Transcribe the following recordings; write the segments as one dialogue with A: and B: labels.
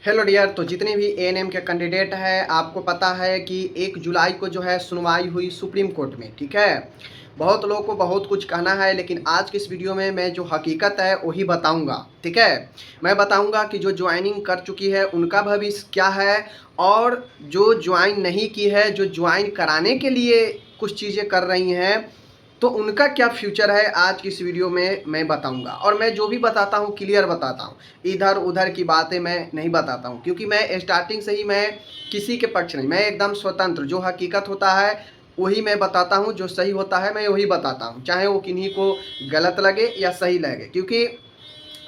A: Hello dear. तो जितने भी एएनएम के कैंडिडेट हैं, आपको पता है कि 1 जुलाई को जो है सुनवाई हुई सुप्रीम कोर्ट में। ठीक है, बहुत लोगों को बहुत कुछ कहना है, लेकिन आज की इस वीडियो में मैं जो हकीकत है वही बताऊंगा। ठीक है, मैं बताऊंगा कि जो ज्वाइनिंग कर चुकी है उनका भविष्य क्या है, और जो ज्वाइन नहीं की है, जो ज्वाइन कराने के लिए कुछ चीज़ें कर रही हैं, तो उनका क्या फ्यूचर है, आज की इस वीडियो में मैं बताऊंगा। और मैं जो भी बताता हूँ क्लियर बताता हूँ, इधर उधर की बातें मैं नहीं बताता हूँ, क्योंकि मैं स्टार्टिंग से ही मैं किसी के पक्ष नहीं, मैं एकदम स्वतंत्र, जो हकीकत होता है वही मैं बताता हूँ, जो सही होता है मैं वही बताता हूँ, चाहे वो किन्हीं को गलत लगे या सही लगे, क्योंकि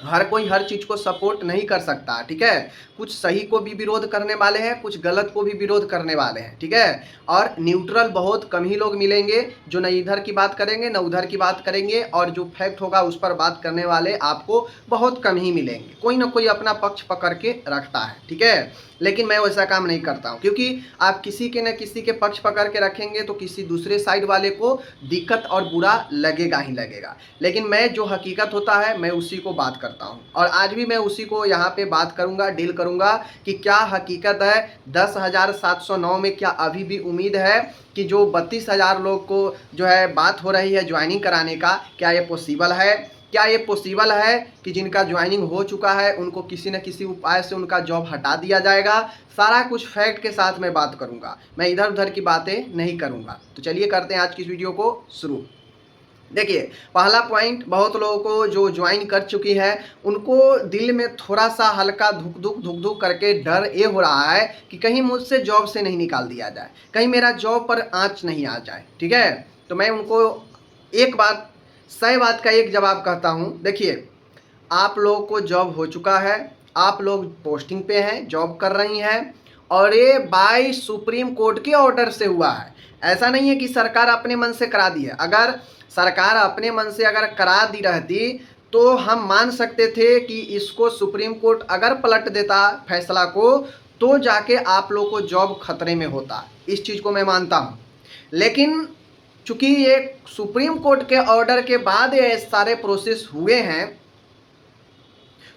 A: हर कोई हर चीज़ को सपोर्ट नहीं कर सकता। ठीक है, कुछ सही को भी विरोध करने वाले हैं, कुछ गलत को भी विरोध करने वाले हैं। ठीक है, और न्यूट्रल बहुत कम ही लोग मिलेंगे, जो न इधर की बात करेंगे न उधर की बात करेंगे, और जो फैक्ट होगा उस पर बात करने वाले आपको बहुत कम ही मिलेंगे। कोई ना कोई अपना पक्ष पकड़ के रखता है। ठीक है, लेकिन मैं वैसा काम नहीं करता हूँ, क्योंकि आप किसी के न किसी के पक्ष पकड़ के रखेंगे तो किसी दूसरे साइड वाले को दिक्कत और बुरा लगेगा ही लगेगा। लेकिन मैं जो हकीकत होता है मैं उसी को बात करता हूँ, और आज भी मैं उसी को यहाँ पे बात करूँगा, डील करूँगा कि क्या हकीकत है। 10,709 में क्या अभी भी उम्मीद है कि जो 32,000 लोग को जो है बात हो रही है ज्वाइनिंग कराने का, क्या ये पॉसिबल है? क्या ये पॉसिबल है कि जिनका ज्वाइनिंग हो चुका है उनको किसी न किसी उपाय से उनका जॉब हटा दिया जाएगा? सारा कुछ फैक्ट के साथ मैं बात करूंगा, मैं इधर उधर की बातें नहीं करूंगा। तो चलिए करते हैं आज की इस वीडियो को शुरू। देखिए, पहला पॉइंट, बहुत लोगों को जो ज्वाइन कर चुकी है उनको दिल में थोड़ा सा हल्का धुक धुक करके डर ये हो रहा है कि कहीं मुझसे जॉब से नहीं निकाल दिया जाए, कहीं मेरा जॉब पर आंच नहीं आ जाए। ठीक है, तो मैं उनको एक बात, सही बात का एक जवाब कहता हूँ। देखिए, आप लोगों को जॉब हो चुका है, आप लोग पोस्टिंग पे हैं, जॉब कर रही हैं, और ये बाय सुप्रीम कोर्ट के ऑर्डर से हुआ है। ऐसा नहीं है कि सरकार अपने मन से करा दी है। अगर सरकार अपने मन से अगर करा दी रहती तो हम मान सकते थे कि इसको सुप्रीम कोर्ट अगर पलट देता फैसला को, तो जाके आप लोग को जॉब खतरे में होता। इस चीज़ को मैं मानता हूँ। लेकिन चूंकि ये सुप्रीम कोर्ट के ऑर्डर के बाद ये सारे प्रोसेस हुए हैं,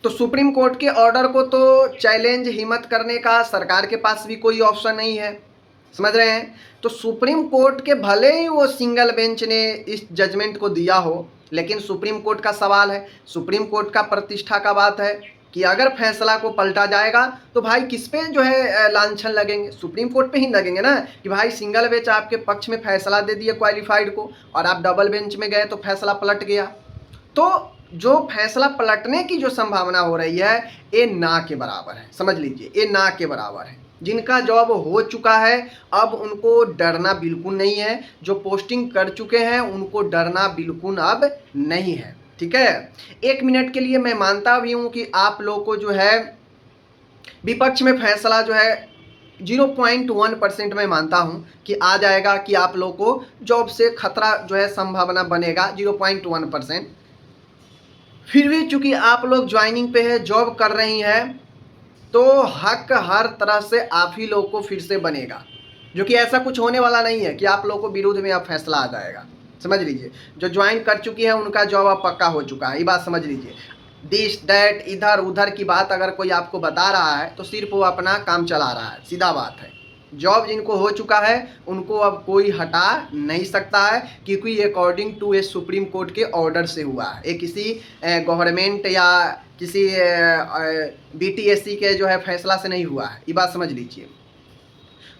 A: तो सुप्रीम कोर्ट के ऑर्डर को तो चैलेंज हिम्मत करने का सरकार के पास भी कोई ऑप्शन नहीं है। समझ रहे हैं? तो सुप्रीम कोर्ट के भले ही वो सिंगल बेंच ने इस जजमेंट को दिया हो, लेकिन सुप्रीम कोर्ट का सवाल है, सुप्रीम कोर्ट का प्रतिष्ठा का बात है कि अगर फैसला को पलटा जाएगा तो भाई किस पे जो है लांछन लगेंगे? सुप्रीम कोर्ट पे ही लगेंगे ना, कि भाई सिंगल बेंच आपके पक्ष में फैसला दे दिया क्वालिफाइड को, और आप डबल बेंच में गए तो फैसला पलट गया। तो जो फैसला पलटने की जो संभावना हो रही है ये ना के बराबर है। समझ लीजिए, ये ना के बराबर है। जिनका जॉब हो चुका है अब उनको डरना बिल्कुल नहीं है, जो पोस्टिंग कर चुके हैं उनको डरना बिल्कुल अब नहीं है। ठीक है, 1 मिनट के लिए मैं मानता भी हूँ कि आप लोग को जो है विपक्ष में फैसला जो है 0.1% मैं मानता हूं कि आ जाएगा, कि आप लोग को जॉब से खतरा जो है संभावना बनेगा 0.1%। फिर भी चूंकि आप लोग ज्वाइनिंग पे है, जॉब कर रही हैं, तो हक हर तरह से आप ही लोग को फिर से बनेगा, जो कि ऐसा कुछ होने वाला नहीं है कि आप लोग को विरोध में अब फैसला आ जाएगा। समझ लीजिए, जो ज्वाइन कर चुकी है उनका जॉब अब पक्का हो चुका है, ये बात समझ लीजिए। दिस दैट इधर उधर की बात अगर कोई आपको बता रहा है तो सिर्फ वो अपना काम चला रहा है, सीधा बात है। जॉब जिनको हो चुका है उनको अब कोई हटा नहीं सकता है, क्योंकि according to a supreme court के ऑर्डर से हुआ है। ये किसी गवर्नमेंट या किसी बीटीएससी के जो है फैसला से नहीं हुआ है, ये बात समझ लीजिए।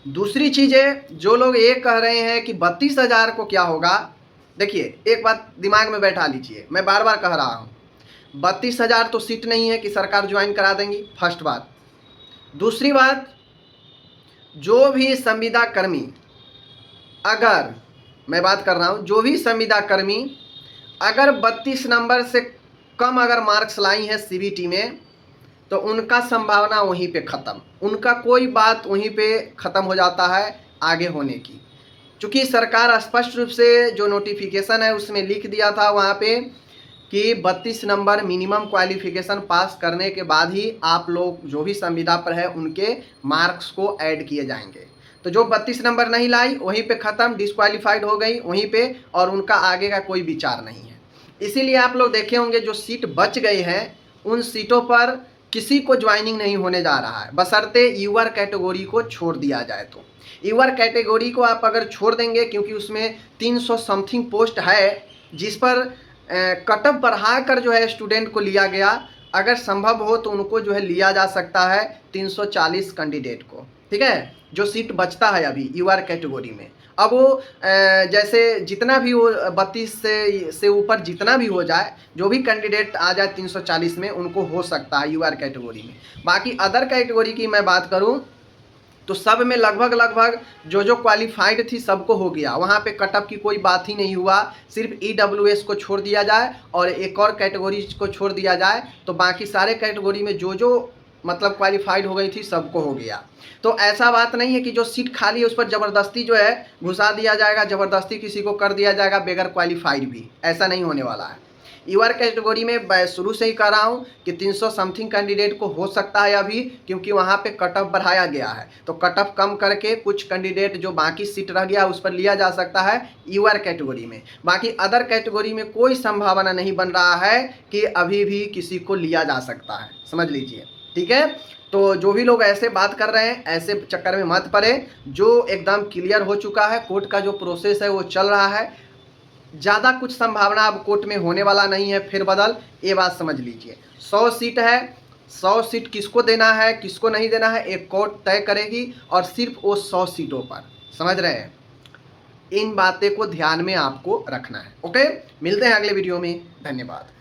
A: दूसरी चीज़ है, जो लोग ये कह रहे हैं कि 32,000 को क्या होगा, देखिए एक बात दिमाग में बैठा लीजिए, मैं बार बार कह रहा हूँ, 32,000 तो सीट नहीं है कि सरकार ज्वाइन करा देंगी, फर्स्ट बात। दूसरी बात, जो भी संविदा कर्मी, अगर मैं बात कर रहा हूँ, जो भी संविदा कर्मी अगर 32 नंबर से कम अगर मार्क्स लाई हैं सीबीटी में, तो उनका संभावना वहीं पे ख़त्म, उनका कोई बात वहीं पे ख़त्म हो जाता है आगे होने की। चूँकि सरकार स्पष्ट रूप से जो नोटिफिकेशन है उसमें लिख दिया था वहाँ पे कि 32 नंबर मिनिमम क्वालिफिकेशन पास करने के बाद ही आप लोग जो भी संविदा पर है उनके मार्क्स को ऐड किए जाएंगे। तो जो 32 नंबर नहीं लाई वहीं पे ख़त्म, डिस्क्वालीफाइड हो गई वहीं पे, और उनका आगे का कोई विचार नहीं है। इसीलिए आप लोग देखे होंगे जो सीट बच गई हैं उन सीटों पर किसी को ज्वाइनिंग नहीं होने जा रहा है, बशर्ते यूआर कैटेगरी को छोड़ दिया जाए। तो यूआर कैटेगरी को आप अगर छोड़ देंगे, क्योंकि उसमें 300 समथिंग पोस्ट है जिस पर कट ऑफ बढ़ा कर जो है स्टूडेंट को लिया गया। अगर संभव हो तो उनको जो है लिया जा सकता है 340 कैंडिडेट को, ठीक है, जो सीट बचता है अभी यूआर कैटेगरी में। अब वो जैसे जितना भी वो 32 से ऊपर जितना भी हो जाए, जो भी कैंडिडेट आ जाए 340 में, उनको हो सकता है यूआर कैटेगरी में। बाकी अदर कैटेगरी की मैं बात करूं तो सब में लगभग जो क्वालिफाइड थी सबको हो गया। वहाँ पे कटअप की कोई बात ही नहीं हुआ। सिर्फ ईडब्ल्यूएस को छोड़ दिया जाए और एक और कैटेगरी को छोड़ दिया जाए तो बाकी सारे कैटेगरी में जो मतलब क्वालिफाइड हो गई थी सबको हो गया। तो ऐसा बात नहीं है कि जो सीट खाली है उस पर ज़बरदस्ती जो है घुसा दिया जाएगा, ज़बरदस्ती किसी को कर दिया जाएगा बगैर क्वालिफाइड भी। ऐसा नहीं होने वाला है। यूआर कैटेगरी में मैं शुरू से ही कह रहा हूँ कि 300 समथिंग कैंडिडेट को हो सकता है अभी, क्योंकि वहाँ पे कट ऑफ बढ़ाया गया है। तो कट ऑफ कम करके कुछ कैंडिडेट जो बाकी सीट रह गया उस पर लिया जा सकता है यूआर कैटेगरी में। बाकी अदर कैटेगरी में कोई संभावना नहीं बन रहा है कि अभी भी किसी को लिया जा सकता है, समझ लीजिए, ठीक है। तो जो भी लोग ऐसे बात कर रहे हैं ऐसे चक्कर में मत पड़े। जो एकदम क्लियर हो चुका है, कोर्ट का जो प्रोसेस है वो चल रहा है, ज़्यादा कुछ संभावना अब कोर्ट में होने वाला नहीं है फिर बदल, ये बात समझ लीजिए। 100 सीट है, 100 सीट किसको देना है किसको नहीं देना है एक कोर्ट तय करेगी, और सिर्फ वो 100 सीटों पर, समझ रहे हैं। इन बातें को ध्यान में आपको रखना है। ओके, मिलते हैं अगले वीडियो में, धन्यवाद।